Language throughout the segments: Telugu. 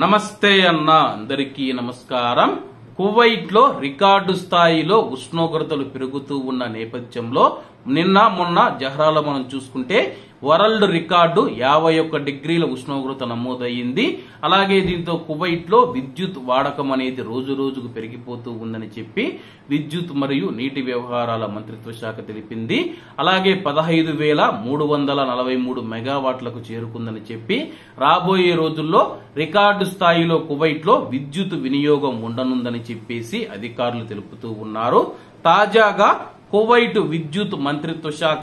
నమస్తే అన్న అందరికీ నమస్కారం. కువైట్ లో రికార్డు స్థాయిలో ఉష్ణోగ్రతలు పెరుగుతూ ఉన్న నేపథ్యంలో నిన్న మొన్న జహ్రాలో మనం చూసుకుంటే వరల్డ్ రికార్డు 51 డిగ్రీల ఉష్ణోగ్రత నమోదయ్యింది. అలాగే దీంతో కువైట్ లో విద్యుత్ వాడకం అనేది రోజు రోజుకు పెరిగిపోతూ ఉందని చెప్పి విద్యుత్ మరియు నీటి వ్యవహారాల మంత్రిత్వ శాఖ తెలిపింది. అలాగే 15,343 మెగావాట్లకు చేరుకుందని చెప్పి రాబోయే రోజుల్లో రికార్డు స్థాయిలో కువైట్ లో విద్యుత్ వినియోగం ఉండనుందని చెప్పేసి అధికారులు తెలుపుతూ ఉన్నారు. తాజాగా కువైట్ విద్యుత్ మంత్రిత్వ శాఖ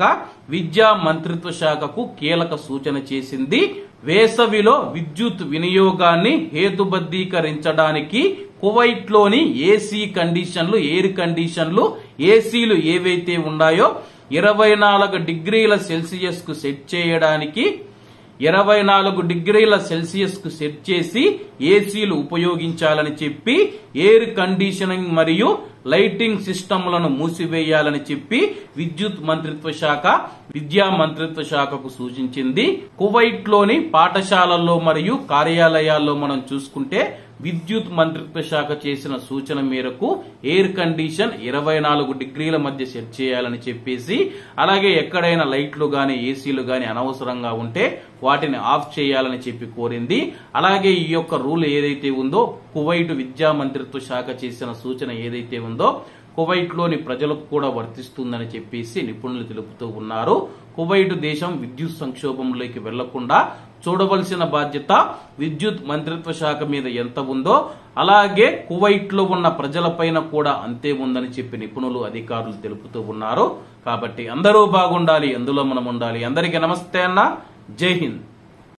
విద్యా మంత్రిత్వ శాఖకు కీలక సూచన చేసింది. వేసవిలో విద్యుత్ వినియోగాన్ని హేతుబద్ధీకరించడానికి కువైట్ లోని ఏసీ కండిషన్లు ఎయిర్ కండిషన్లు ఏసీలు ఏవైతే ఉన్నాయో 24 డిగ్రీల సెల్సియస్ కు సెట్ చేయడానికి 24 డిగ్రీల సెల్సియస్ కు సెట్ చేసి ఏసీలు ఉపయోగించాలని చెప్పి ఎయిర్ కండిషనింగ్ మరియు లైటింగ్ సిస్టంలను మూసివేయాలని చెప్పి విద్యుత్ మంత్రిత్వ శాఖ విద్యా మంత్రిత్వ శాఖకు సూచించింది. కువైట్ లోని పాఠశాలల్లో మరియు కార్యాలయాల్లో మనం చూసుకుంటే విద్యుత్ మంత్రిత్వ శాఖ చేసిన సూచన మేరకు ఎయిర్ కండిషన్ 24 డిగ్రీల మధ్య సెట్ చేయాలని చెప్పేసి, అలాగే ఎక్కడైనా లైట్లు గాని ఏసీలు గాని అనవసరంగా ఉంటే వాటిని ఆఫ్ చేయాలని చెప్పి కోరింది. అలాగే ఈ యొక్క రూల్ ఏదైతే ఉందో కువైట్ విద్యా మంత్రిత్వ శాఖ చేసిన సూచన ఏదైతే ఉందో కువైట్ లోని ప్రజలకు కూడా వర్తిస్తుందని చెప్పేసి నిపుణులు తెలుపుతూ ఉన్నారు. కువైట్ దేశం విద్యుత్ సంక్షోభంలోకి వెళ్లకుండా చూడవలసిన బాధ్యత విద్యుత్ మంత్రిత్వ శాఖ మీద ఎంత ఉందో అలాగే కువైట్ లో ఉన్న ప్రజలపైన కూడా అంతే ఉందని చెప్పి నిపుణులు అధికారులు తెలుపుతూ ఉన్నారు. కాబట్టి అందరూ బాగుండాలి, అందులో మనం ఉండాలి. అందరికీ నమస్తే అన్న, జై హింద్.